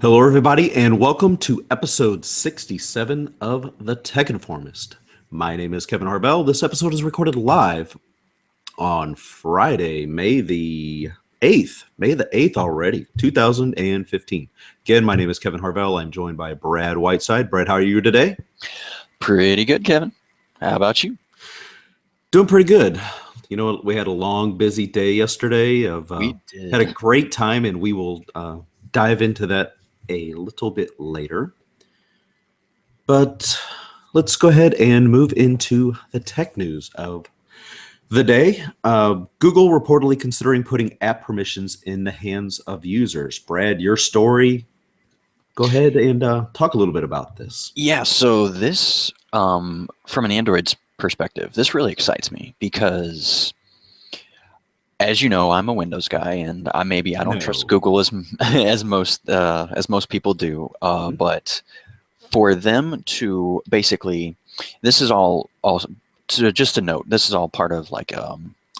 Hello, everybody, and welcome to episode 67 of the Tech Informist. My name is Kevin Harbell. This episode is recorded live on Friday, May the 8th. May the 8th already, 2015. Again, my name is Kevin Harvell. I'm joined by Brad Whiteside. Brad, how are you today? Pretty good, Kevin. How about you? Doing pretty good. You know, we had a long, busy day yesterday. We did. Had a great time, and we will dive into that a little bit later. But let's go ahead and move into the tech news of the day. Google reportedly considering putting app permissions in the hands of users. Brad, your story. Go ahead and talk a little bit about this. Yeah, so this, from an Android's perspective, this really excites me because, as you know, I'm a Windows guy, and I don't trust Google as most people do. But for them to basically, this is all just a note. This is all part of like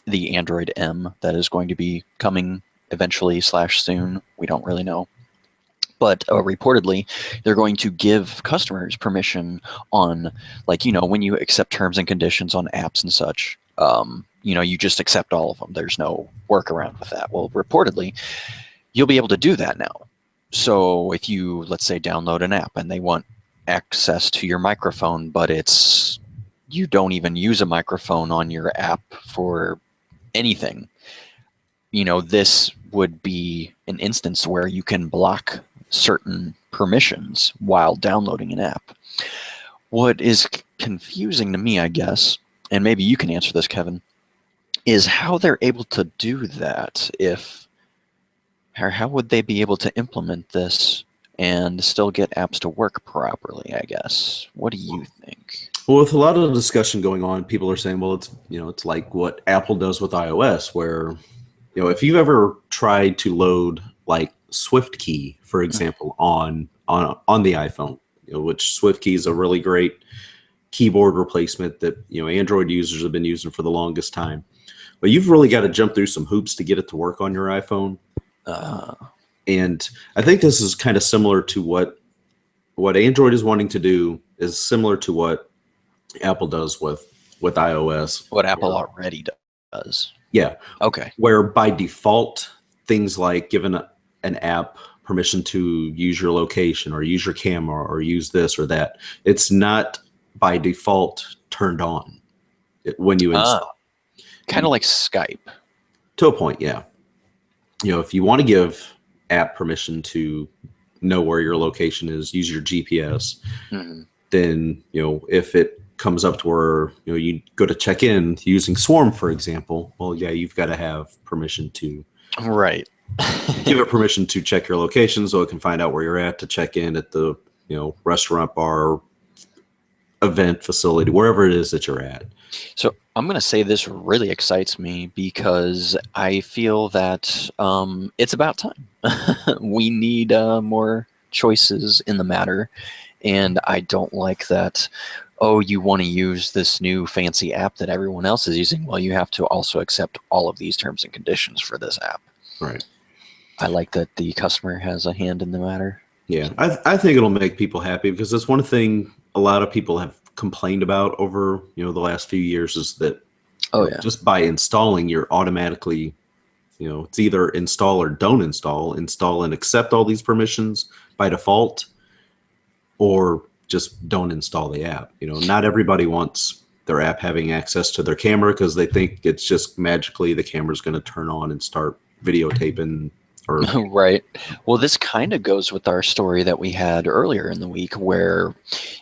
the Android M that is going to be coming eventually / soon. We don't really know. But reportedly, they're going to give customers permission on, like, you know, when you accept terms and conditions on apps and such, you know, you just accept all of them. There's no workaround with that. Well, reportedly, you'll be able to do that now. So if you, let's say, download an app and they want access to your microphone, but you don't even use a microphone on your app for anything, you know, this would be an instance where you can block certain permissions while downloading an app. What is confusing to me, I guess, and maybe you can answer this, Kevin, is how they're able to do that. How would they be able to implement this and still get apps to work properly, I guess? What do you think? Well, with a lot of discussion going on, people are saying, well, it's like what Apple does with iOS, where, you know, if you've ever tried to load like SwiftKey, for example, on the iPhone, you know, which SwiftKey is a really great keyboard replacement that, you know, Android users have been using for the longest time. But you've really got to jump through some hoops to get it to work on your iPhone. And I think this is kind of similar to what Android is wanting to do, is similar to what Apple does with iOS. What Apple already does. Yeah. Okay. Where by default, things like giving an app permission to use your location or use your camera or use this or that, it's not by default turned on when you install. Kind of like Skype. To a point, yeah. You know, if you want to give app permission to know where your location is, use your GPS, then, you know, if it comes up to where, you know, you go to check in using Swarm, for example, well, yeah, you've got to have permission to give it permission to check your location so it can find out where you're at, to check in at the, you know, restaurant, bar, event facility, wherever it is that you're at. So I'm going to say this really excites me because I feel that it's about time. We need more choices in the matter. And I don't like that, oh, you want to use this new fancy app that everyone else is using. Well, you have to also accept all of these terms and conditions for this app. Right. I like that the customer has a hand in the matter. Yeah, I think it'll make people happy, because that's one thing a lot of people have complained about over, you know, the last few years, is that just by installing, you're automatically, you know, it's either install or don't install and accept all these permissions by default, or just don't install the app. You know, not everybody wants their app having access to their camera because they think it's just magically the camera's going to turn on and start videotaping. Right. Well, this kind of goes with our story that we had earlier in the week, where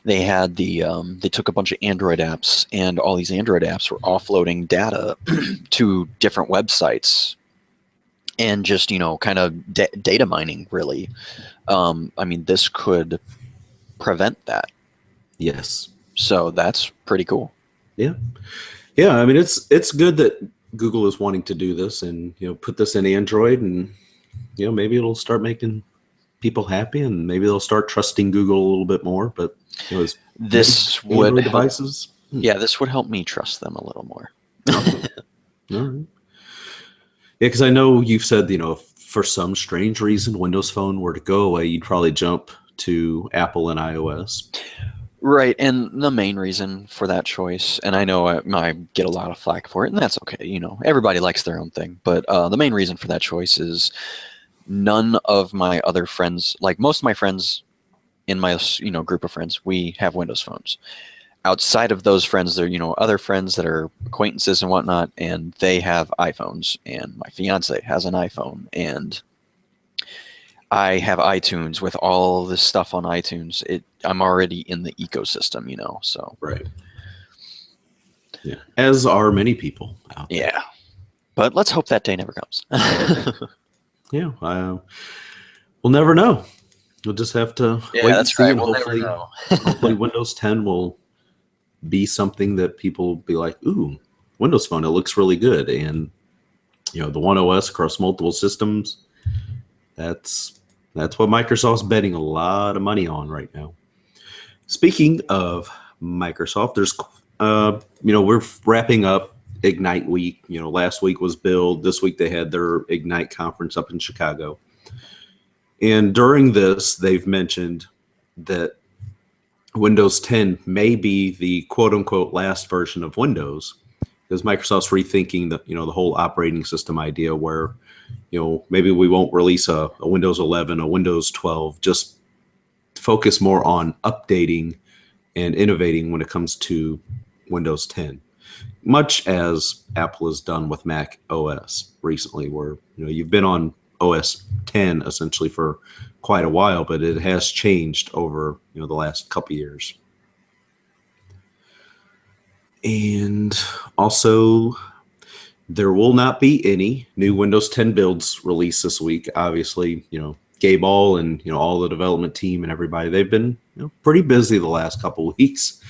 they had they took a bunch of Android apps, and all these Android apps were offloading data to different websites, and just, you know, kind of data mining, really. I mean, this could prevent that. Yes. So that's pretty cool. Yeah. Yeah. I mean, it's good that Google is wanting to do this and, you know, put this in Android, and, you know, maybe it'll start making people happy, and maybe they'll start trusting Google a little bit more. But, you know, this would help, devices. Yeah, this would help me trust them a little more. All right. Yeah, because I know you've said, you know, for some strange reason Windows Phone were to go away, you'd probably jump to Apple and iOS. Right, and the main reason for that choice, and I know I get a lot of flack for it, and that's okay. Everybody likes their own thing, but the main reason for that choice is none of my other friends, like most of my friends in my group of friends, we have Windows phones. Outside of those friends, there are other friends that are acquaintances and whatnot, and they have iPhones, and my fiance has an iPhone, and I have iTunes with all this stuff on iTunes. I'm already in the ecosystem, so. Right. Yeah. As are many people out there. Yeah. But let's hope that day never comes. Yeah. We'll never know. We'll just have to wait and see. Right. And We'll hopefully, never know. hopefully Windows 10 will be something that people will be like, ooh, Windows Phone, it looks really good. And, the One OS across multiple systems, that's what Microsoft's betting a lot of money on right now. Speaking of Microsoft, there's, we're wrapping up Ignite Week. Last week was Build. This week they had their Ignite conference up in Chicago. And during this, they've mentioned that Windows 10 may be the quote unquote last version of Windows, because Microsoft's rethinking the whole operating system idea where, maybe we won't release a Windows 11, a Windows 12, just focus more on updating and innovating when it comes to Windows 10, much as Apple has done with Mac OS recently, where you've been on OS 10 essentially for quite a while, but it has changed over the last couple years. And also, there will not be any new Windows 10 builds released this week. Obviously, Gabe All and all the development team and everybody, they've been pretty busy the last couple of weeks.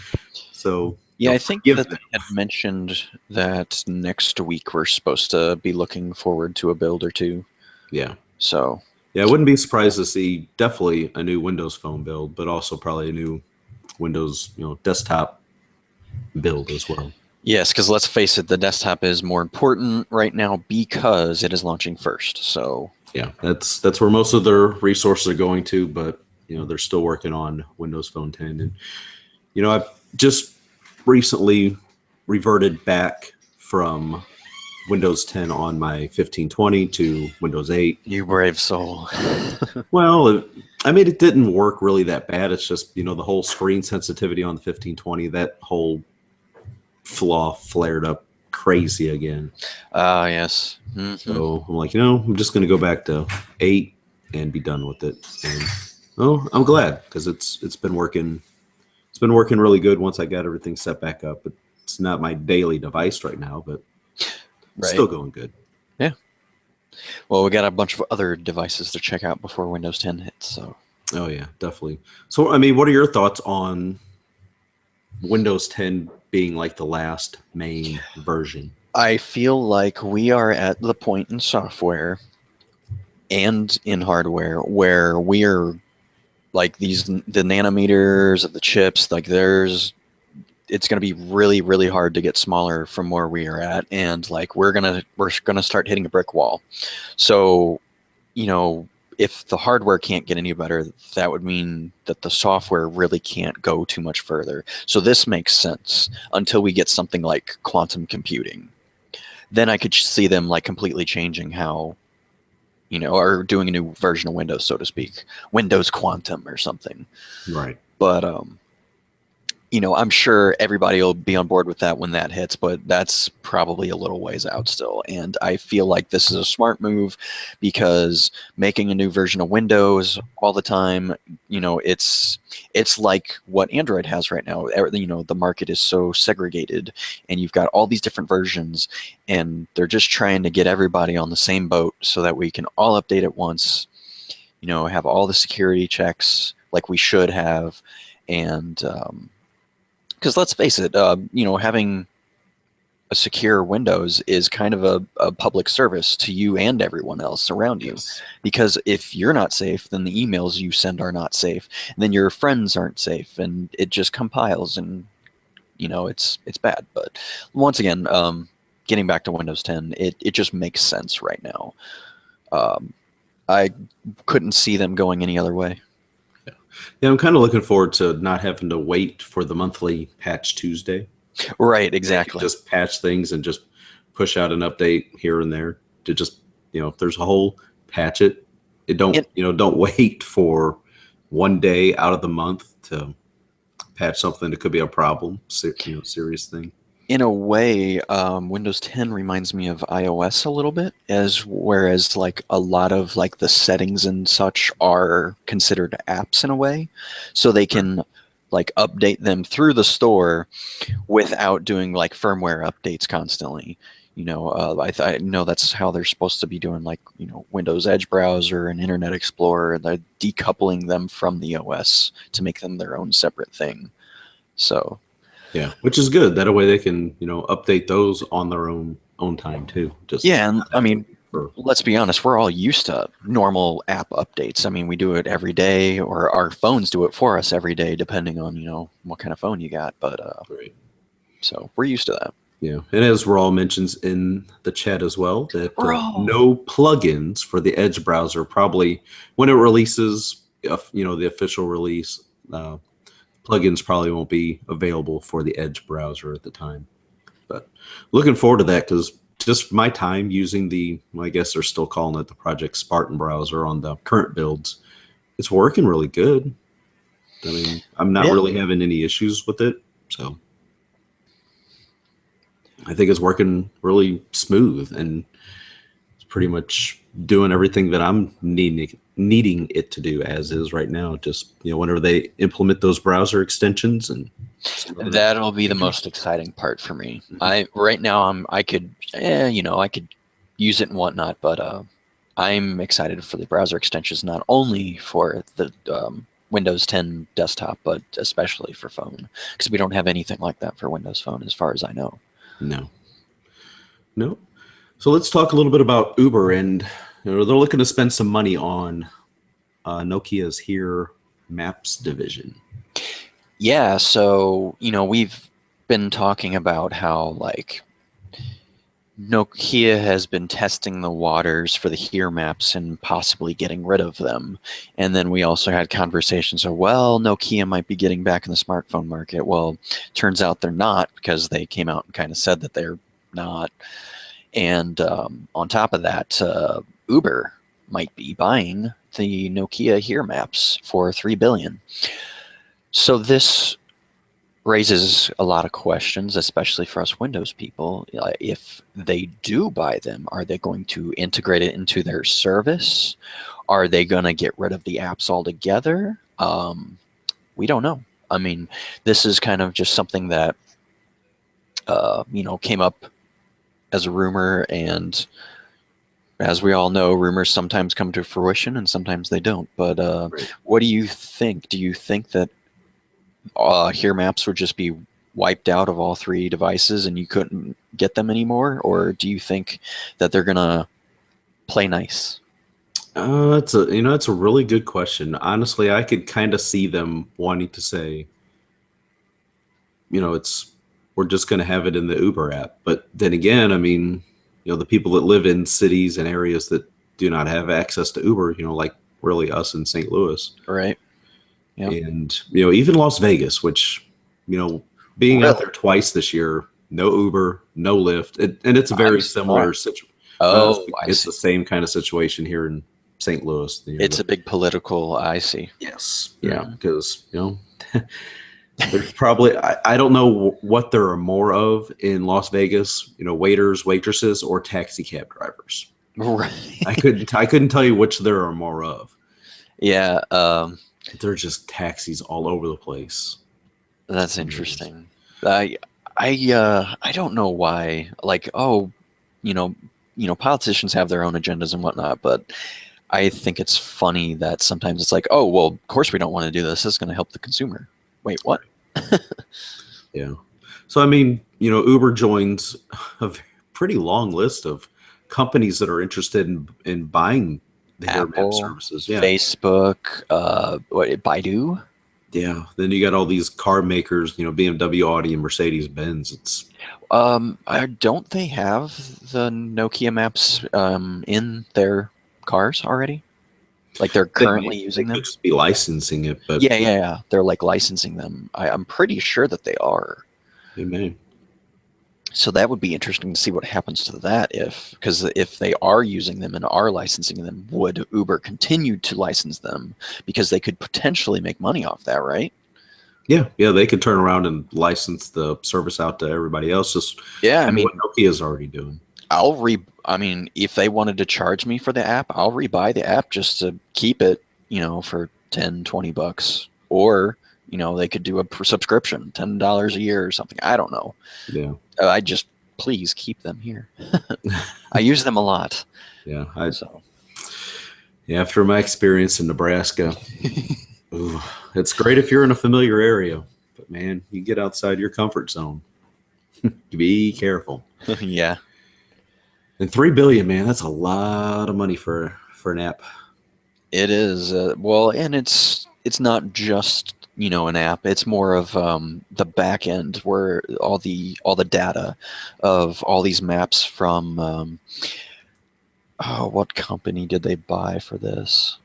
So yeah, I think that they had mentioned that next week we're supposed to be looking forward to a build or two. Yeah. So yeah, I wouldn't be surprised to see definitely a new Windows Phone build, but also probably a new Windows desktop build as well. Yes, because let's face it, the desktop is more important right now because it is launching first. So yeah, that's where most of their resources are going to, but they're still working on Windows Phone 10. And I've just recently reverted back from Windows 10 on my 1520 to Windows 8. You brave soul. Well, it didn't work really that bad. It's just, the whole screen sensitivity on the 1520, that whole flaw flared up crazy again. Yes. Mm-hmm. So I'm like, I'm just going to go back to 8 and be done with it. And I'm glad, because it's been working. It's been working really good once I got everything set back up. But it's not my daily device right now, but it's still going good. Yeah. Well, we got a bunch of other devices to check out before Windows 10 hits. So. Oh yeah, definitely. So what are your thoughts on Windows 10 being like the last main version? I feel like we are at the point in software and in hardware where we're like the nanometers of the chips, like it's going to be really, really hard to get smaller from where we are at. And like, we're going to start hitting a brick wall. So, if the hardware can't get any better, that would mean that the software really can't go too much further. So this makes sense until we get something like quantum computing. Then I could see them like completely changing how, or doing a new version of Windows, so to speak, Windows Quantum or something. Right. But, I'm sure everybody will be on board with that when that hits, but that's probably a little ways out still. And I feel like this is a smart move, because making a new version of Windows all the time, it's like what Android has right now. The market is so segregated, and you've got all these different versions, and they're just trying to get everybody on the same boat so that we can all update at once, have all the security checks like we should have. And, because let's face it, having a secure Windows is kind of a public service to you and everyone else around you. Yes. Because if you're not safe, then the emails you send are not safe, and then your friends aren't safe, and it just compiles, and it's bad. But once again, getting back to Windows 10, it just makes sense right now. I couldn't see them going any other way. Yeah, I'm kind of looking forward to not having to wait for the monthly Patch Tuesday. Right, They can exactly. just patch things and just push out an update here and there to just, if there's a hole, patch it. It don't, In don't wait for one day out of the month to patch something that could be a problem, serious thing. in a way, Windows 10 reminds me of iOS a little bit, as whereas like a lot of like the settings and such are considered apps in a way, so they Right. can like update them through the store without doing like firmware updates constantly. I know that's how they're supposed to be doing, like, Windows Edge browser and Internet Explorer. They're decoupling them from the OS to make them their own separate thing. So Yeah, which is good. That way they can, update those on their own time too. Just yeah, and not I have to mean, wait for. let's be honest, we're all used to normal app updates. I mean, we do it every day, or our phones do it for us every day, depending on, what kind of phone you got. But Right. so we're used to that. Yeah, and as Raul mentions in the chat as well, that Bro. no plugins for the Edge browser probably when it releases, the official release, plugins probably won't be available for the Edge browser at the time. But looking forward to that because just my time using well, I guess they're still calling it the Project Spartan browser on the current builds, it's working really good. I mean, I'm not Yeah. really having any issues with it, so I think it's working really smooth and it's pretty much doing everything that I'm needing it to do as is right now. Just whenever they implement those browser extensions and some other That'll be the features. most exciting part for me. Mhm. I right now I could, I could use it and whatnot, but I'm excited for the browser extensions, not only for the Windows 10 desktop, but especially for phone, because we don't have anything like that for Windows Phone, as far as I know. No, no. So let's talk a little bit about Uber, and they're looking to spend some money on Nokia's Here Maps division. Yeah, so we've been talking about how like Nokia has been testing the waters for the Here maps and possibly getting rid of them. And then we also had conversations of, well, Nokia might be getting back in the smartphone market. Well, turns out they're not, because they came out and kind of said that they're not. And on top of that, Uber might be buying the Nokia Here maps for $3 billion. So this raises a lot of questions, especially for us Windows people. If they do buy them, are they going to integrate it into their service? Are they going to get rid of the apps altogether? We don't know. I mean, this is kind of just something that came up as a rumor, and as we all know, rumors sometimes come to fruition and sometimes they don't. But Right. what do you think? Do you think that Here maps would just be wiped out of all three devices and you couldn't get them anymore? Or do you think that they're gonna play nice? It's a really good question. Honestly, I could kind of see them wanting to say, it's we're just going to have it in the Uber app. But then again, I mean, the people that live in cities and areas that do not have access to Uber, like really us in St. Louis, Right? Yeah. and even Las Vegas, which being out Really? there twice this year, no Uber, no Lyft, and it's a I'm very similar surprised. situation. Oh, I It's see. the same kind of situation here in St. Louis. It's a big political. I see. Yes, yeah, Mhm. because there's probably I don't know what there are more of in Las Vegas, waiters, waitresses, or taxi cab drivers. I Right. couldn't tell you which there are more of. Yeah. They're just taxis all over the place. That's It really is. interesting. I I don't know why. Like, oh, you know, politicians have their own agendas and whatnot, but I think it's funny that sometimes it's like, oh, well, of course we don't want to do this. This is going to help the consumer. Wait, what? Yeah. So I mean, Uber joins a pretty long list of companies that are interested in buying the Air Map Apple, services. Yeah. Facebook, what, Baidu? Yeah. Then you got all these car makers, BMW, Audi, and Mercedes Benz. It's Don't they have the Nokia Maps in their cars already? Like they're currently using They them. could just be licensing it, but Yeah. They're like licensing them. I'm pretty sure that they are. they may. So that would be interesting to see what happens to that because if they are using them and are licensing them, would Uber continue to license them because they could potentially make money off that, right? Yeah, they could turn around and license the service out to everybody else, just Yeah, I kind of mean, what Nokia's already doing. I mean, if they wanted to charge me for the app, I'll rebuy the app just to keep it, for 10, $20. Or, they could do a subscription, $10 a year or something. I don't know. Yeah. I just please keep them here. I use them a lot. Yeah. So After my experience in Nebraska, ooh, it's great if you're in a familiar area, but man, you get outside your comfort zone. Be careful. yeah. And $3 billion, man, that's a lot of money for an app. It is well, and it's not just an app. It's more of the back end where all the data of all these maps from what company did they buy for this?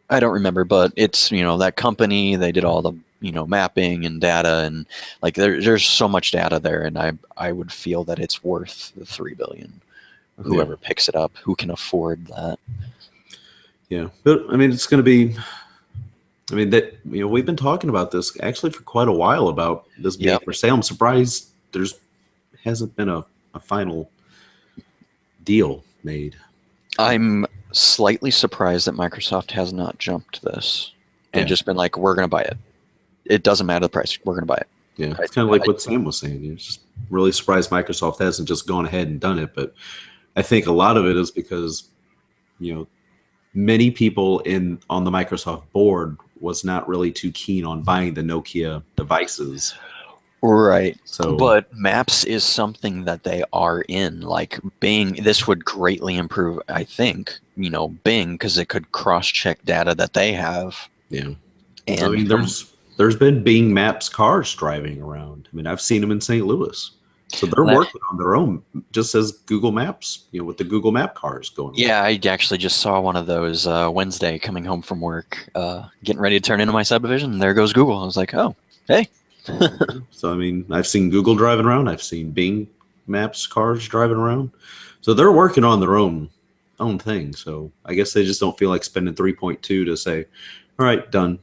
I don't remember, but it's that company. They did all the mapping and data, and like there's so much data there, and I would feel that it's worth the $3 billion. Whoever picks it up, who can afford that. Yeah, but I mean, it's going to be. I mean that we've been talking about this actually for quite a while about this being for sale. I'm surprised hasn't been a final deal made. I'm slightly surprised that Microsoft has not jumped this and just been like, we're going to buy it. It doesn't matter the price. We're going to buy it. Yeah, it's kind of like what Sam was saying. You're just really surprised Microsoft hasn't just gone ahead and done it. But I think a lot of it is because, many people on the Microsoft board was not really too keen on buying the Nokia devices. Right. So, but Maps is something that they are in. Like Bing, this would greatly improve, I think, Bing, because it could cross-check data that they have. Yeah. And I mean, there's been Bing Maps cars driving around. I mean, I've seen them in St. Louis. So they're working on their own, just as Google Maps, with the Google Map cars going. Yeah, I actually just saw one of those Wednesday coming home from work, getting ready to turn into my subdivision. And there goes Google. I was like, oh, hey. So, I mean, I've seen Google driving around. I've seen Bing Maps cars driving around. So they're working on their own thing. So I guess they just don't feel like spending 3.2 to say, all right, done.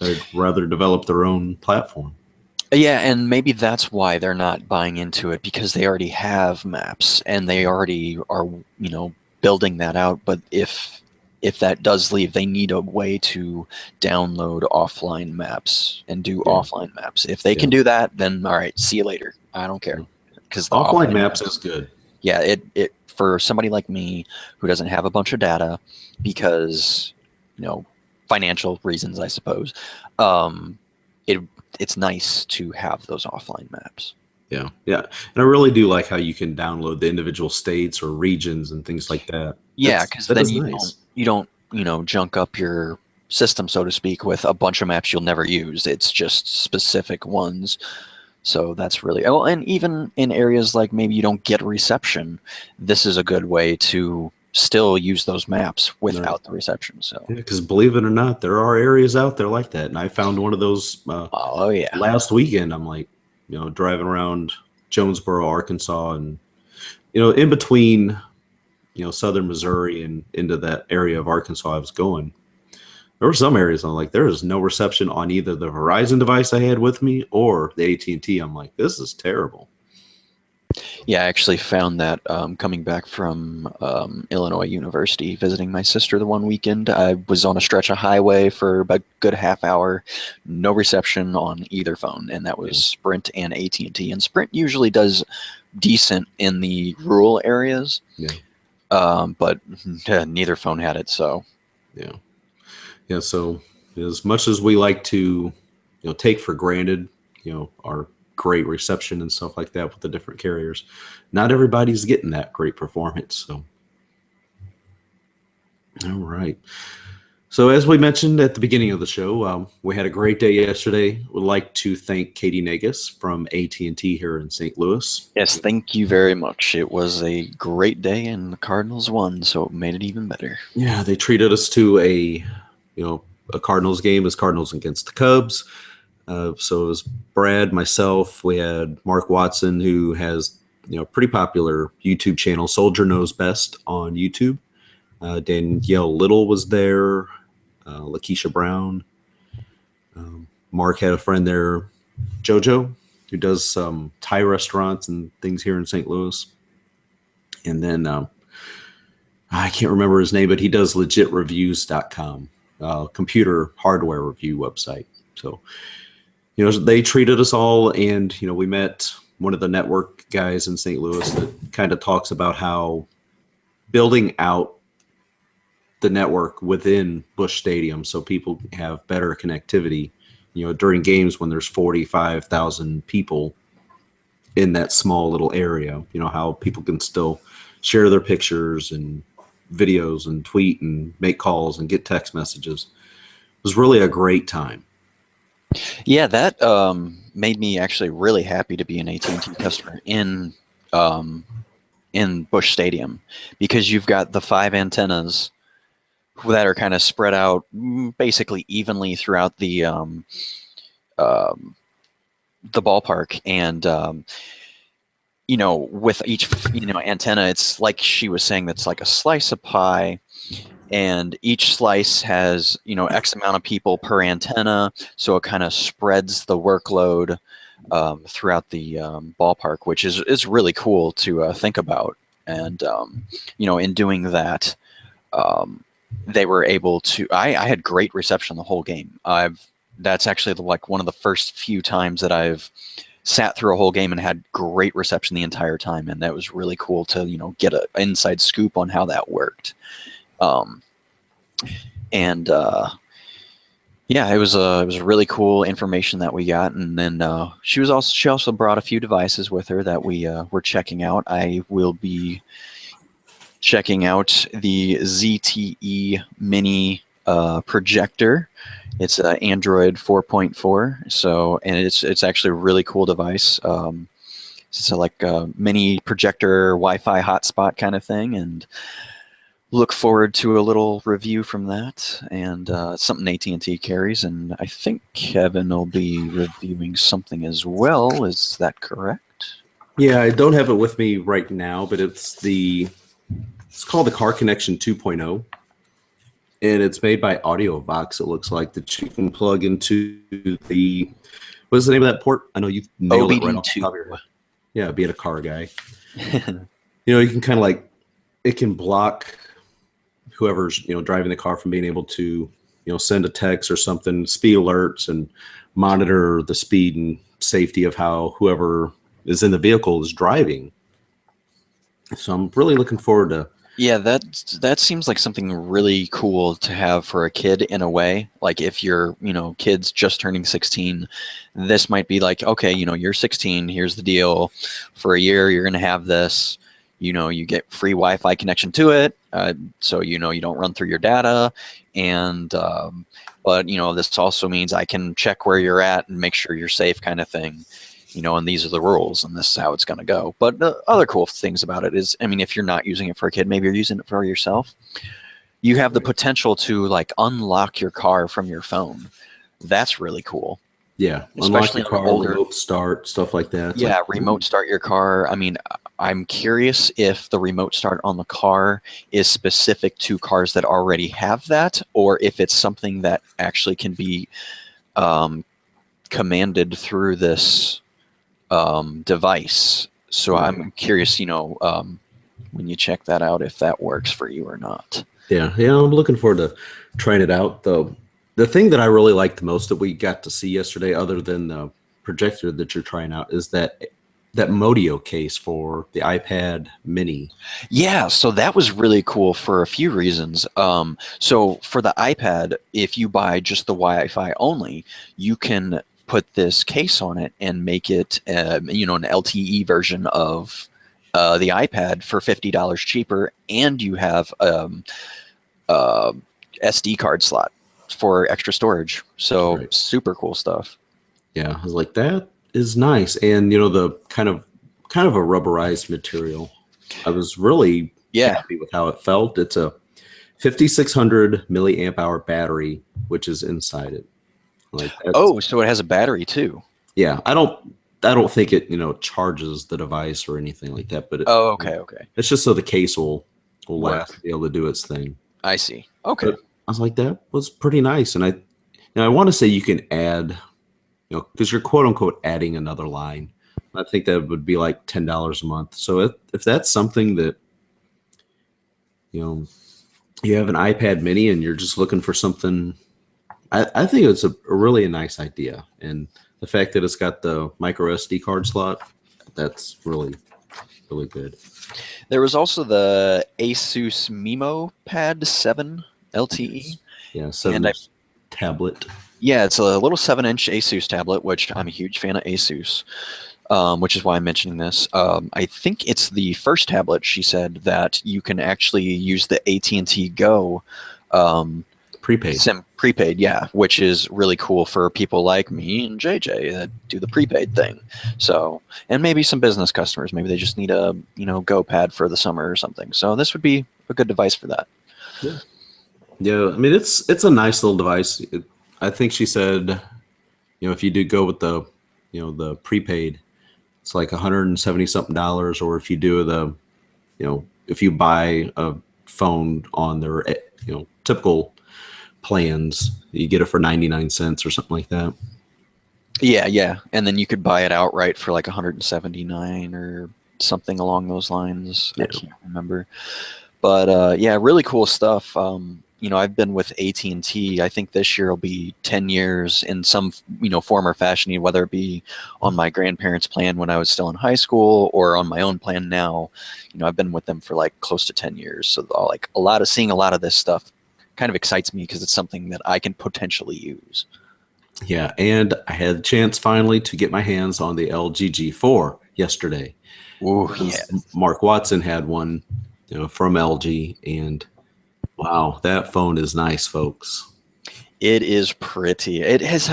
They'd rather develop their own platform. Yeah, and maybe that's why they're not buying into it, because they already have Maps and they already are, building that out. But if that does leave, they need a way to download offline maps and do offline maps. If they can do that, then all right, see you later. I don't care, because the offline maps is good. Yeah, it for somebody like me who doesn't have a bunch of data because financial reasons, I suppose. It's nice to have those offline maps. Yeah. And I really do like how you can download the individual states or regions and things like that. Yeah, because then you don't junk up your system, so to speak, with a bunch of maps you'll never use. It's just specific ones. So that's really well. And even in areas like maybe you don't get reception, this is a good way to still use those maps without the reception. So because believe it or not, there are areas out there like that, and I found one of those last weekend. I'm like, driving around Jonesboro, Arkansas, and in between southern Missouri and into that area of Arkansas I was going, there were some areas I'm like, there is no reception on either the Verizon device I had with me or the AT&T. I'm like, this is terrible. Yeah, I actually found that coming back from Illinois University, visiting my sister the one weekend. I was on a stretch of highway for about a good half hour, no reception on either phone, and that was Sprint and AT&T. And Sprint usually does decent in the rural areas, but neither phone had it. So yeah. So as much as we like to take for granted our great reception and stuff like that with the different carriers, not everybody's getting that great performance. So all right, So as we mentioned at the beginning of the show, we had a great day yesterday. Would like to thank Katie Nagus from AT&T here in St. Louis. Yes, thank you very much. It was a great day, and the Cardinals won, so it made it even better. Yeah, they treated us to a Cardinals game as Cardinals against the Cubs. So it was Brad, myself. We had Mark Watson, who has pretty popular YouTube channel, Soldier Knows Best on YouTube. Danielle Little was there. Lakeisha Brown. Mark had a friend there, JoJo, who does some Thai restaurants and things here in St. Louis. And then I can't remember his name, but he does legitreviews.com, computer hardware review website. So, they treated us all, and, we met one of the network guys in St. Louis that kind of talks about how building out the network within Busch Stadium so people have better connectivity, during games when there's 45,000 people in that small little area, how people can still share their pictures and videos and tweet and make calls and get text messages. It was really a great time. Yeah, that made me actually really happy to be an AT&T customer in Busch Stadium, because you've got the 5 antennas that are kind of spread out basically evenly throughout the ballpark, and with each antenna, it's like she was saying, that's like a slice of pie, and each slice has X amount of people per antenna, so it kind of spreads the workload throughout the ballpark, which is really cool to think about. And in doing that, they were able to. I had great reception the whole game. That's actually like one of the first few times that I've sat through a whole game and had great reception the entire time, and that was really cool to get an inside scoop on how that worked. Yeah, it was really cool information that we got. And then she also brought a few devices with her that we were checking out. I will be checking out the ZTE Mini projector. It's an Android 4.4, and it's actually a really cool device. It's like a mini projector Wi-Fi hotspot kind of thing, and look forward to a little review from that. And something AT&T carries, and I think Kevin will be reviewing something as well. Is that correct? Yeah, I don't have it with me right now, but it's called the Car Connection 2.0. And it's made by AudioVox, it looks like, that you can plug into the, what's the name of that port? I know you've nailed it right off the top of your head. Yeah, being a car guy. You can kind of it can block whoever's, driving the car from being able to, send a text or something, speed alerts, and monitor the speed and safety of how whoever is in the vehicle is driving. So I'm really looking forward to. Yeah, that seems like something really cool to have for a kid in a way. Like if you're, kids just turning 16, this might be like, okay, you're 16, here's the deal. For a year, you're going to have this, you get free Wi-Fi connection to it. So, you don't run through your data. And, but, this also means I can check where you're at and make sure you're safe kind of thing. And these are the rules, and this is how it's going to go. But the other cool things about it is, if you're not using it for a kid, maybe you're using it for yourself. You have the potential to unlock your car from your phone. That's really cool. Yeah, especially unlock your car, remote start, stuff like that. Yeah, remote start your car. I'm curious if the remote start on the car is specific to cars that already have that, or if it's something that actually can be commanded through this device. So I'm curious, when you check that out, if that works for you or not. Yeah, I'm looking forward to trying it out. The thing that I really liked the most that we got to see yesterday, other than the projector that you're trying out, is that Modio case for the iPad Mini. Yeah, so that was really cool for a few reasons. So for the iPad, if you buy just the Wi-Fi only, you can put this case on it and make it, an LTE version of the iPad for $50 cheaper, and you have SD card slot for extra storage. So super cool stuff. Yeah, I was like, that is nice, and the kind of a rubberized material. I was really happy with how it felt. It's a 5600 milliamp hour battery, which is inside it. Like, so it has a battery too. Yeah, I don't think it charges the device or anything like that. But okay. It's just so the case will last, be able to do its thing. I see. Okay. But I was like, that was pretty nice, and I want to say you can add, because you're quote unquote adding another line. I think that would be like $10 a month. So if that's something that you have an iPad Mini and you're just looking for something, I think it's a really nice idea. And the fact that it's got the micro SD card slot, that's really, really good. There was also the Asus Mimo Pad 7 LTE. Yeah, 7 tablet. Yeah, it's a little 7-inch Asus tablet, which I'm a huge fan of Asus, which is why I'm mentioning this. I think it's the first tablet, she said, that you can actually use the AT&T Go prepaid, yeah, which is really cool for people like me and JJ that do the prepaid thing. So, and maybe some business customers, maybe they just need a Go pad for the summer or something. So this would be a good device for that. Yeah, I mean it's a nice little device. I think she said, if you do go with the the prepaid, it's like $170 something, or if you do the if you buy a phone on their typical plans, you get it for 99 cents or something like that. Yeah, and then you could buy it outright for like 179 or something along those lines. I can't remember, but yeah, really cool stuff. I've been with AT&T. I think this year will be 10 years in some form or fashion, whether it be on my grandparents' plan when I was still in high school or on my own plan now. I've been with them for like close to 10 years. So seeing a lot of this stuff kind of excites me because it's something that I can potentially use. Yeah, and I had the chance finally to get my hands on the LG G4 yesterday. Ooh, yeah. Mark Watson had one, from LG, and wow, that phone is nice, folks. It is pretty. It has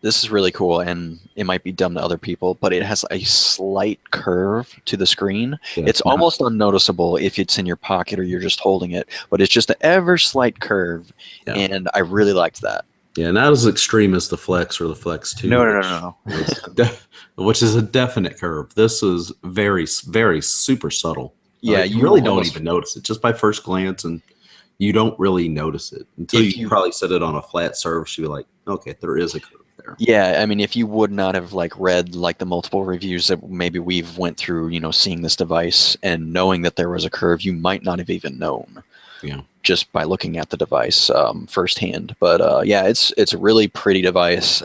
this is really cool, and it might be dumb to other people, but it has a slight curve to the screen. Yeah, it's almost unnoticeable if it's in your pocket or you're just holding it, but it's just an ever slight curve, and I really liked that. Yeah, not as extreme as the Flex or the Flex 2. No. Which is a definite curve. This is very, very super subtle. Yeah, you really don't even notice it just by first glance, and you don't really notice it until you probably set it on a flat surface. You're like, okay, there is a curve there. Yeah, I mean, if you would not have read the multiple reviews that maybe we've went through, seeing this device and knowing that there was a curve, you might not have even known. Yeah. Just by looking at the device firsthand. But yeah, it's a really pretty device.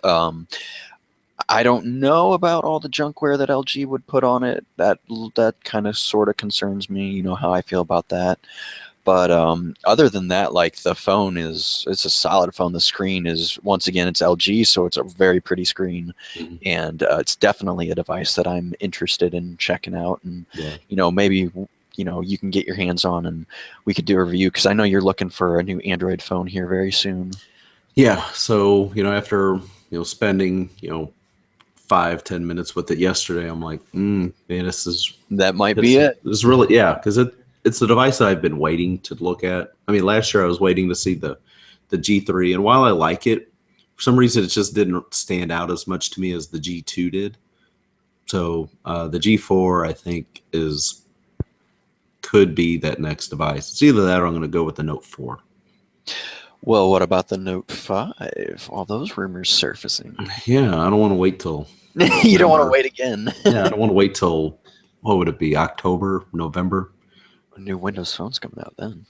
I don't know about all the junkware that LG would put on it. That kind of sort of concerns me. You know how I feel about that. But other than that, the phone it's a solid phone. The screen is, once again, it's LG, so it's a very pretty screen. Mm-hmm. And it's definitely a device that I'm interested in checking out. And, maybe, you can get your hands on and we could do a review, because I know you're looking for a new Android phone here very soon. Yeah. So, after, spending, 5-10 minutes with it yesterday, I'm like, man, that might be it. It's really, yeah, because it's the device that I've been waiting to look at. I mean, last year I was waiting to see the G3, and while I like it, for some reason it just didn't stand out as much to me as the G2 did. So the G4, I think, could be that next device. It's either that or I'm going to go with the Note 4. Well, what about the Note 5? All those rumors surfacing. Yeah, I don't want to wait till... You don't want to wait again. Yeah, I don't want to wait till, what would it be, October, November? A new Windows phone's coming out then.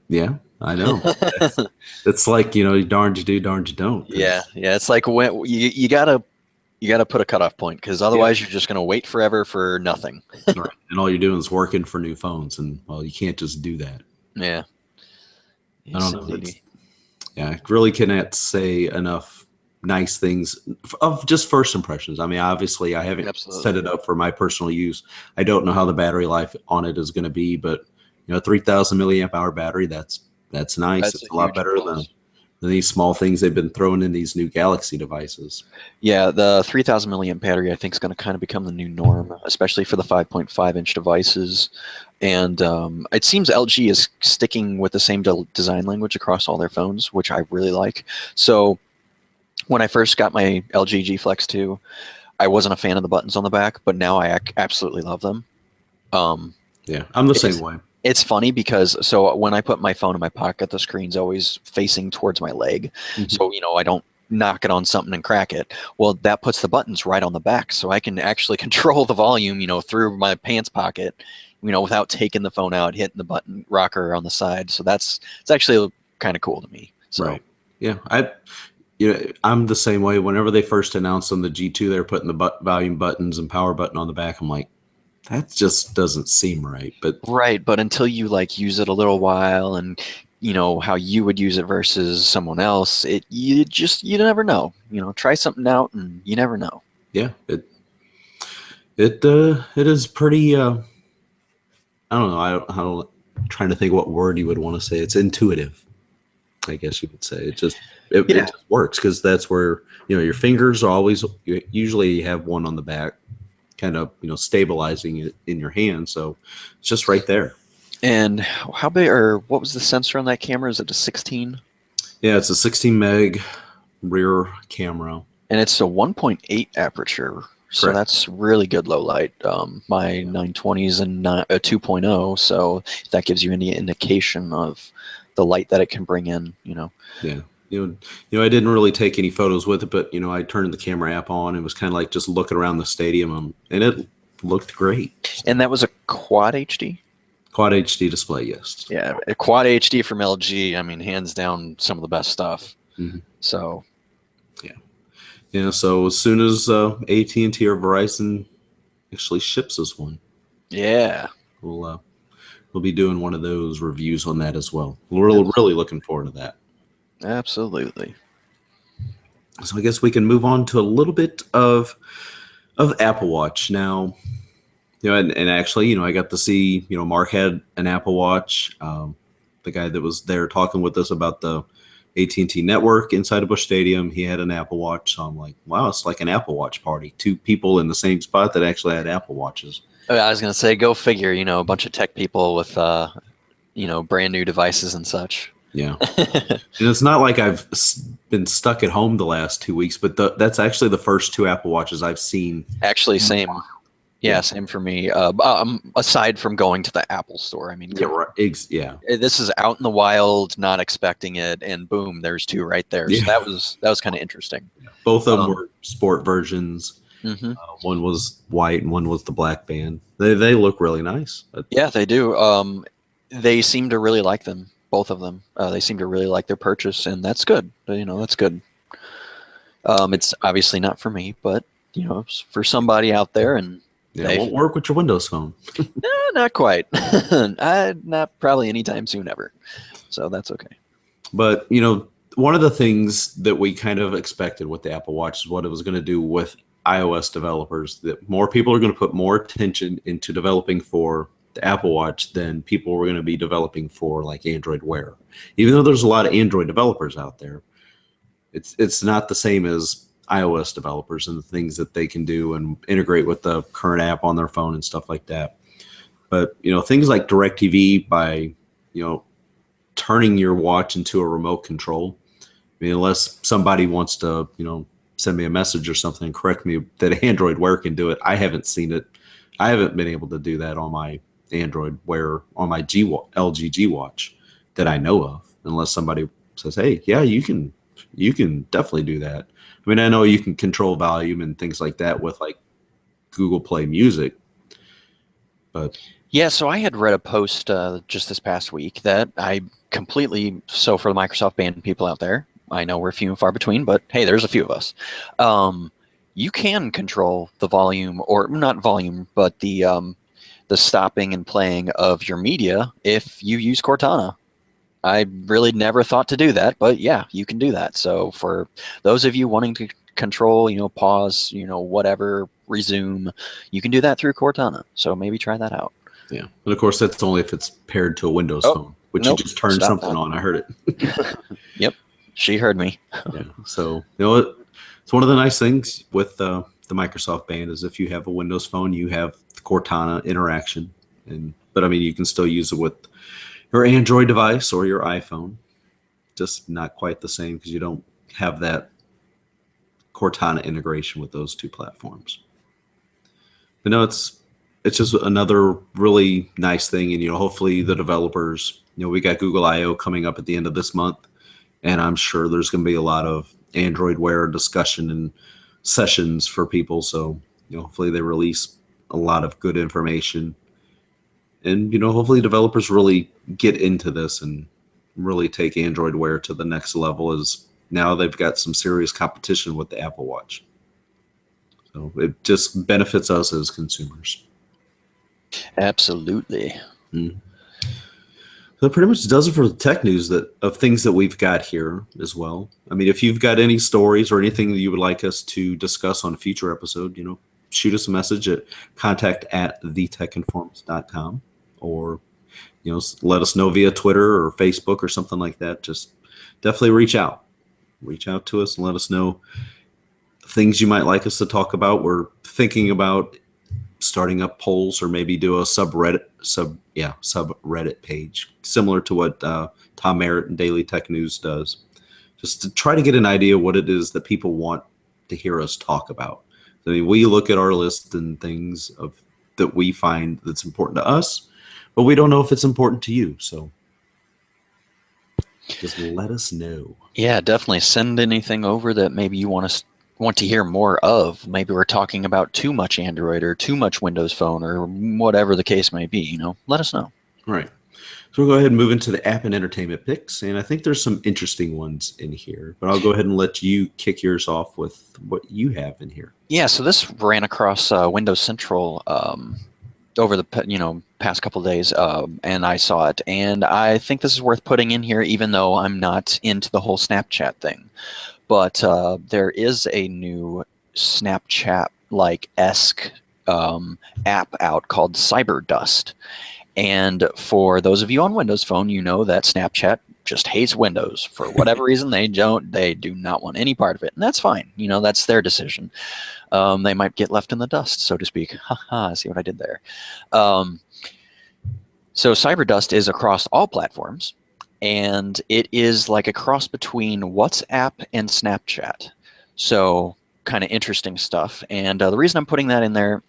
Yeah, I know. It's like, darned you do, darned you don't. Yeah, it's like when you gotta put a cutoff point, because otherwise you're just gonna wait forever for nothing. Right. And all you're doing is working for new phones, and well, you can't just do that. Yeah. I don't know. I really cannot say enough nice things of just first impressions. I mean, obviously I haven't set it up for my personal use. I don't know how the battery life on it is going to be, but 3,000 milliamp hour battery, that's That's nice. That's It's a a lot huge better plus. than these small things they've been throwing in these new Galaxy devices. Yeah, the 3,000 milliamp battery I think is going to kind of become the new norm, especially for the 5.5-inch devices. And it seems LG is sticking with the same design language across all their phones, which I really like. So when I first got my LG G Flex 2, I wasn't a fan of the buttons on the back, but now I absolutely love them. Um, Yeah, I'm the same it's way. it's funny because so when I put my phone in my pocket, the screen's always facing towards my leg, Mhm. so I don't knock it on something and crack it. Well, that puts the buttons right on the back, so I can actually control the volume, through my pants pocket, without taking the phone out, hitting the button rocker on the side. So it's actually kind of cool to me. So Right. Yeah, I'm the same way. Whenever they first announced on the G2, they're putting the volume buttons and power button on the back. I'm like, that just doesn't seem right. But right, but until you like use it a little while and how you would use it versus someone else, you never know. Try something out and you never know. yeah, it is pretty. I don't know. I'm trying to think what word you would want to say. It's intuitive, I guess you would say. It Yeah. just works because that's where your fingers are always. You usually have one on the back, kind of stabilizing it in your hand. So it's just right there. And how big or what was the sensor on that camera? Is it a 16? Yeah, it's a 16 meg rear camera. And it's a 1.8 aperture. So Correct. that's really good low light. My Yeah. 920s and a 2.0, so that gives you any indication of the light that it can bring in. Yeah. I didn't really take any photos with it, but I turned the camera app on and was kind of like just looking around the stadium, and it looked great. So, And that was a quad HD? quad HD display, yes. Yeah, a quad HD from LG, I mean, hands down some of the best stuff. Hmm. So, Yeah. Yeah. So as soon as AT&T or Verizon actually ships us one, yeah. we'll uh, we'll be doing one of those reviews on that as well. We're really looking forward to that. Absolutely. So I guess we can move on to a little bit of Apple Watch now. And actually, I got to see, Mark had an Apple Watch. The guy that was there talking with us about the AT&T network inside of Busch Stadium, he had an Apple Watch. So I'm like, wow, it's like an Apple Watch party. Two people in the same spot that actually had Apple Watches. I was going to say, go figure, a bunch of tech people with, brand new devices and such. Yeah. And it's not like I've been stuck at home the last 2 weeks, but that's actually the first two Apple Watches I've seen. Actually, same. Yeah, Yeah. same for me. Aside from going to the Apple store, I mean, Yeah, right. Yeah. this is out in the wild, not expecting it, and boom, there's two right there. So Yeah. that was kind of interesting. Both of them were sport versions. Mhm. One was white and one was the black band. They look really nice. Yeah, they do. They seem to really like them, both of them. They seem to really like their purchase, and that's good. That's good. It's obviously not for me, but it's for somebody out there, and Yeah, it won't work with your Windows phone. not quite. Not probably anytime soon ever. So that's okay. But one of the things that we kind of expected with the Apple Watch is what it was going to do with iOS developers. That more people are going to put more attention into developing for the Apple Watch than people were going to be developing for like Android Wear. Even though there's a lot of Android developers out there, it's not the same as iOS developers and the things that they can do and integrate with the current app on their phone and stuff like that. But things like DirecTV by turning your watch into a remote control. I mean, unless somebody wants to send me a message or something and correct me that Android Wear can do it, I haven't seen it. I haven't been able to do that on my Android Wear on my LG G Watch that I know of, unless somebody says, "Hey, yeah, you can definitely do that." I mean, I know you can control volume and things like that with like Google Play Music, but Yeah, so I had read a post just this past week that I completely, so for the Microsoft band people out there, I know we're few and far between, but hey, there's a few of us. You can control the volume, or not volume, but the stopping and playing of your media if you use Cortana. I really never thought to do that, but yeah, you can do that. So for those of you wanting to control, pause, whatever, resume, you can do that through Cortana. So maybe try that out. yeah. And of course, that's only if it's paired to a Windows phone. which you Nope. just turned Stop something that. on. I heard it. Yep. She heard me. Yeah. So, it's one of the nice things with the Microsoft Band is if you have a Windows phone, you have the Cortana interaction. But I mean, you can still use it with your Android device or your iPhone. Just not quite the same because you don't have that Cortana integration with those two platforms. But no, it's just another really nice thing, and hopefully the developers, we got Google I/O coming up at the end of this month, and I'm sure there's going to be a lot of Android Wear discussion and sessions for people. So hopefully they release a lot of good information, and hopefully developers really get into this and really take Android Wear to the next level. As now they've got some serious competition with the Apple Watch. So it just benefits us as consumers. Absolutely. Mm. So that pretty much does it for the tech news of things that we've got here as well. I mean, if you've got any stories or anything that you would like us to discuss on a future episode, shoot us a message at contact@thetechinformist.com, or let us know via Twitter or Facebook or something like that. Just definitely reach out to us and let us know things you might like us to talk about. We're thinking about starting up polls or maybe do a subreddit page similar to what Tom Merritt and Daily Tech News does, just to try to get an idea what it is that people want to hear us talk about. I mean, we look at our list and things that we find that's important to us, but we don't know if it's important to you. So just let us know. Yeah, definitely send anything over that maybe you want to hear more of. Maybe we're talking about too much Android or too much Windows Phone or whatever the case may be. Let us know. Right. So we'll go ahead and move into the app and entertainment picks, and I think there's some interesting ones in here, but I'll go ahead and let you kick yours off with what you have in here. Yeah, so this ran across Windows Central over the past couple of days, and I saw it, and I think this is worth putting in here, even though I'm not into the whole Snapchat thing. But there is a new Snapchat-like-esque app out called CyberDust. And for those of you on Windows Phone, you know that Snapchat just hates Windows. For whatever reason, they do not want any part of it. And that's fine. That's their decision. They might get left in the dust, so to speak. Haha, see what I did there. So CyberDust is across all platforms. And it is like a cross between WhatsApp and Snapchat. So kind of interesting stuff. And the reason I'm putting that in there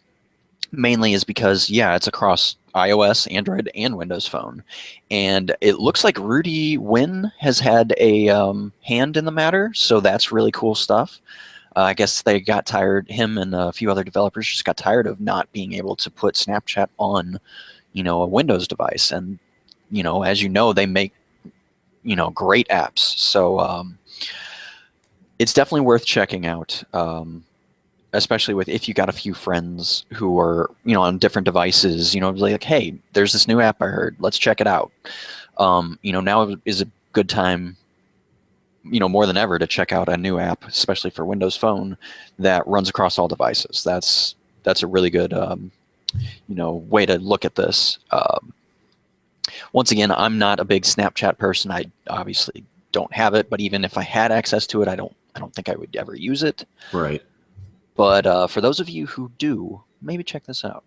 mainly is because, yeah, it's across iOS, Android, and Windows Phone. And it looks like Rudy Wynn has had a hand in the matter, so that's really cool stuff. I guess they got tired, him and a few other developers just got tired of not being able to put Snapchat on, a Windows device. And, as you know, they make, great apps. So it's definitely worth checking out. Especially if you got a few friends who are, on different devices, like, hey, there's this new app I heard, let's check it out. Now is a good time, more than ever to check out a new app, especially for Windows Phone that runs across all devices. That's a really good, way to look at this. Once again, I'm not a big Snapchat person. I obviously don't have it, but even if I had access to it, I don't think I would ever use it. Right. But for those of you who do, maybe check this out.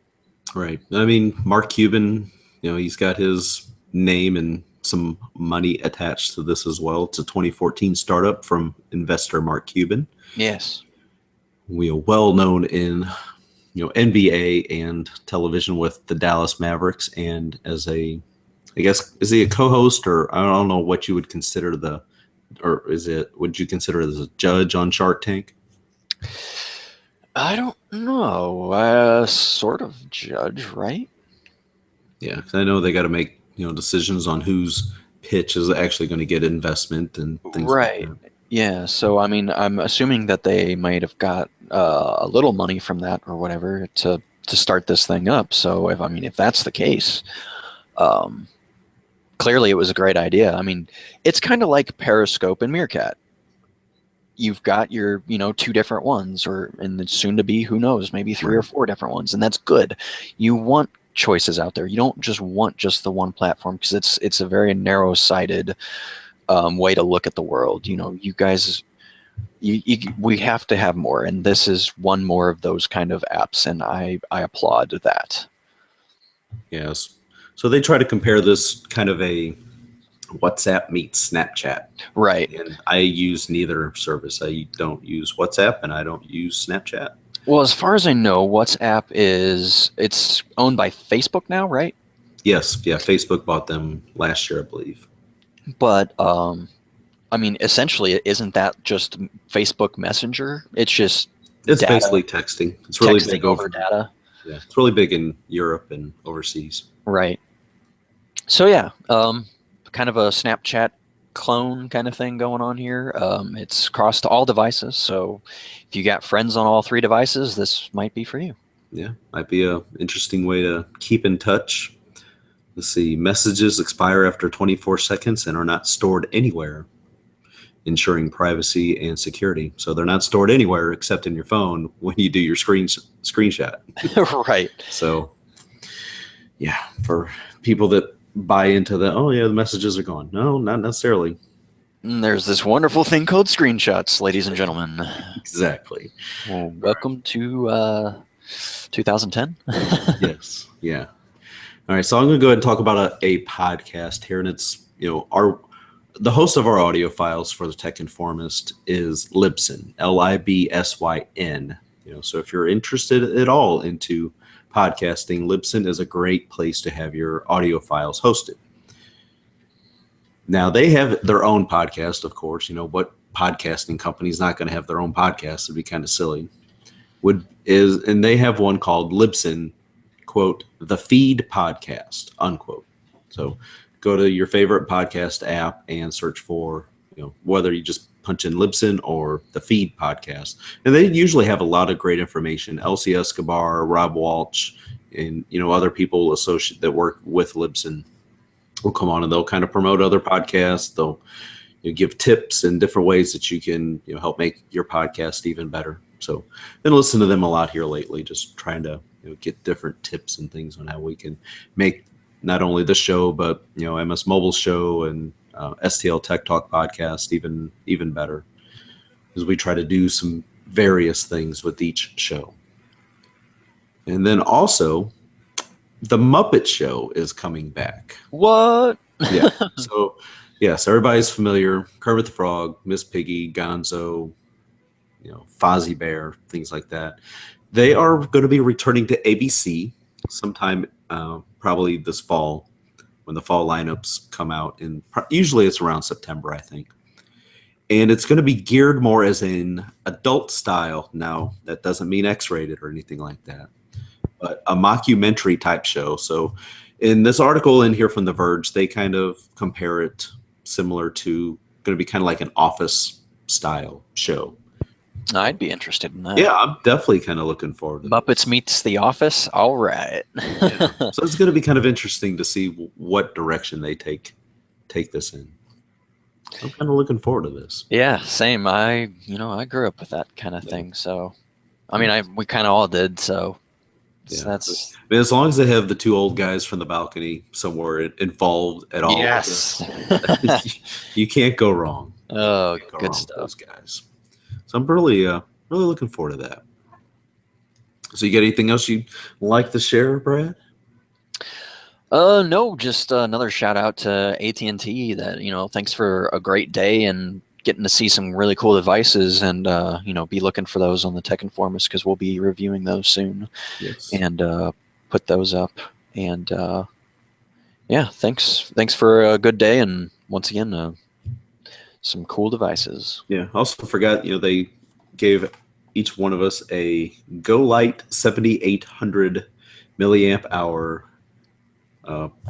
Right. I mean, Mark Cuban, he's got his name and some money attached to this as well. It's a 2014 startup from investor Mark Cuban. Yes. We are well known in, NBA and television with the Dallas Mavericks, and as I guess, is he a co-host, or I don't know what you would consider would you consider it as a judge on Shark Tank? I don't know. Sort of judge, right? Yeah, because I know they got to make decisions on whose pitch is actually going to get investment and things right. like that. Yeah. So I mean, I'm assuming that they might have got a little money from that or whatever to start this thing up. So if that's the case, clearly it was a great idea. I mean, it's kind of like Periscope and Meerkat. You've got your, two different ones, and soon to be, who knows, maybe three or four different ones, and that's good. You want choices out there. You don't just want just the one platform, because it's a very narrow-sighted way to look at the world. You know, you guys, we have to have more, and this is one more of those kind of apps, and I applaud that. Yes. So they try to compare this kind of a WhatsApp meets Snapchat. Right. And I use neither service. I don't use WhatsApp and I don't use Snapchat. Well, as far as I know, WhatsApp it's owned by Facebook now, right? Yes. Yeah. Facebook bought them last year, I believe. But I mean, essentially, isn't that just Facebook Messenger? It's just data, basically texting. It's really texting big over data. Yeah, it's really big in Europe and overseas. Right. So yeah, kind of a Snapchat clone kind of thing going on here. It's crossed all devices, so if you got friends on all 3 devices, this might be for you. Yeah, might be a interesting way to keep in touch. Let's see, messages expire after 24 seconds and are not stored anywhere, ensuring privacy and security. So they're not stored anywhere except in your phone when you do your screenshot. Right. So yeah, for people that buy into the, oh yeah, the messages are gone. No, not necessarily. And there's this wonderful thing called screenshots, ladies and gentlemen. Exactly. Well, welcome to 2010. Yes. Yeah. All right. So I'm going to go ahead and talk about a podcast here, and it's, you know, the host of our audio files for the Tech Informist is Libsyn, Libsyn. You know, so if you're interested at all into podcasting, Libsyn is a great place to have your audio files hosted. Now, they have their own podcast, of course. You know, what podcasting company is not going to have their own podcast? It'd be kind of silly. And they have one called Libsyn, quote, the Feed Podcast, unquote. So go to your favorite podcast app and search for, you know, whether you just punch in Libsyn or the Feed Podcast. And they usually have a lot of great information. Elsie Escobar, Rob Walsh, and, you know, other people associated that work with Libsyn will come on and they'll kind of promote other podcasts. They'll, you know, give tips and different ways that you can, you know, help make your podcast even better. So been listening to them a lot here lately, just trying to, you know, get different tips and things on how we can make not only this show, but, you know, MS Mobile's show and STL Tech Talk podcast even better, as we try to do some various things with each show. And then also, the Muppet Show is coming back. What? Yeah. So, yes, everybody's familiar. Kermit the Frog, Miss Piggy, Gonzo, you know, Fozzie Bear, things like that. They are going to be returning to ABC sometime, probably this fall, when the fall lineups come out. And usually it's around September, I think. And it's going to be geared more as an adult style. Now, that doesn't mean X-rated or anything like that, but a mockumentary type show. So in this article in here from The Verge, they kind of compare it similar to going to be kind of like an Office style show. I'd be interested in that. Yeah, I'm definitely kind of looking forward to Muppets this. Meets The Office. All right. Yeah. So it's going to be kind of interesting to see what direction they take this in. I'm kind of looking forward to this. Yeah, same. I grew up with that kind of thing. So, I mean, we kind of all did. So, yeah. That's. I mean, as long as they have the 2 old guys from the balcony somewhere involved at all. Yes. You can't go wrong. Oh, good stuff. Those guys. So I'm really looking forward to that. So you got anything else you'd like to share, Brad? No, just another shout out to AT&T that, you know, thanks for a great day and getting to see some really cool devices, and, you know, be looking for those on the Tech Informist, because we'll be reviewing those soon. Yes. And put those up. And yeah, thanks for a good day. And once again, some cool devices. Yeah. Also forgot, you know, they gave each one of us a GoLite 7800 milliamp hour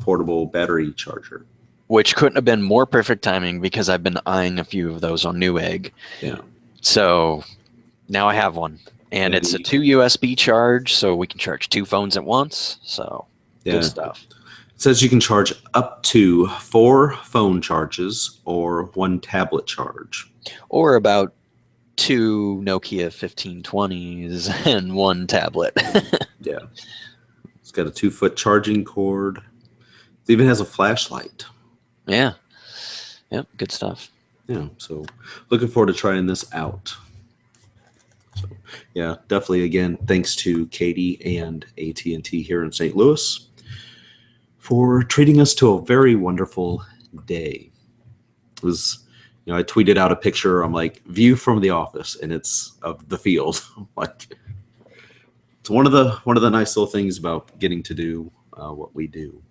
portable battery charger. Which couldn't have been more perfect timing, because I've been eyeing a few of those on Newegg. Yeah. So now I have one. And it's a 2 USB charge, so we can charge 2 phones at once. So good stuff. It says you can charge up to 4 phone charges or 1 tablet charge. Or about 2 Nokia 1520s and 1 tablet. Yeah. got a 2-foot charging cord. It even has a flashlight. Yeah. Yep. Good stuff. Yeah. So looking forward to trying this out. So yeah, definitely. Again, thanks to Katie and AT&T here in St. Louis for treating us to a very wonderful day. It was, I tweeted out a picture. I'm like, view from the office, and it's of the field. Like, it's one of the nice little things about getting to do what we do.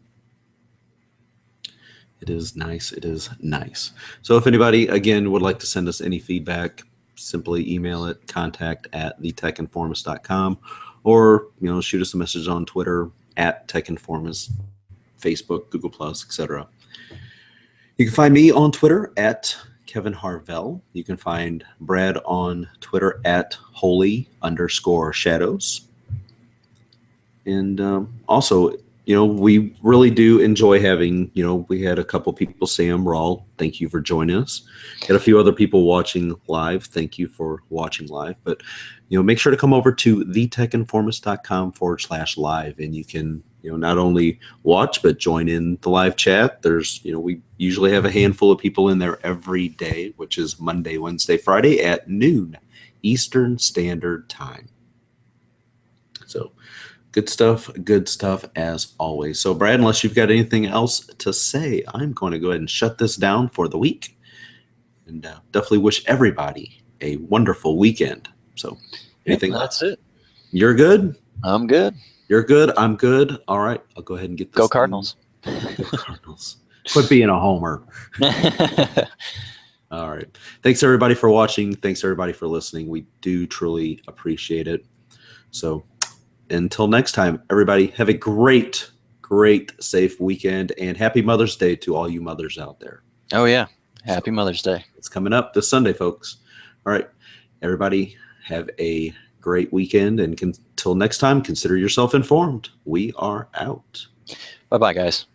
It is nice. It is nice. So if anybody, again, would like to send us any feedback, simply email it, contact@thetechinformist.com, or, shoot us a message on Twitter @techinformist, Facebook, Google+, etc. You can find me on Twitter @Kevin Harvell. You can find Brad on Twitter @holy_shadows. And also, we really do enjoy having, we had a couple people, Sam, Rawl, thank you for joining us. Had a few other people watching live. Thank you for watching live. But, make sure to come over to thetechinformist.com/live, and you can, not only watch, but join in the live chat. There's, we usually have a handful of people in there every day, which is Monday, Wednesday, Friday at noon Eastern Standard Time. So good stuff as always. So Brad, unless you've got anything else to say, I'm going to go ahead and shut this down for the week, and definitely wish everybody a wonderful weekend. So anything that's else? it. You're good? I'm good. You're good? I'm good. All right. I'll go ahead and get this. Go Cardinals. Go Cardinals. Quit being a homer. All right. Thanks everybody for watching. Thanks everybody for listening. We do truly appreciate it. So until next time, everybody, have a great, safe weekend, and happy Mother's Day to all you mothers out there. Oh, yeah. Happy Mother's Day. It's coming up this Sunday, folks. All right. Everybody, have a great weekend, and until next time, consider yourself informed. We are out. Bye-bye, guys.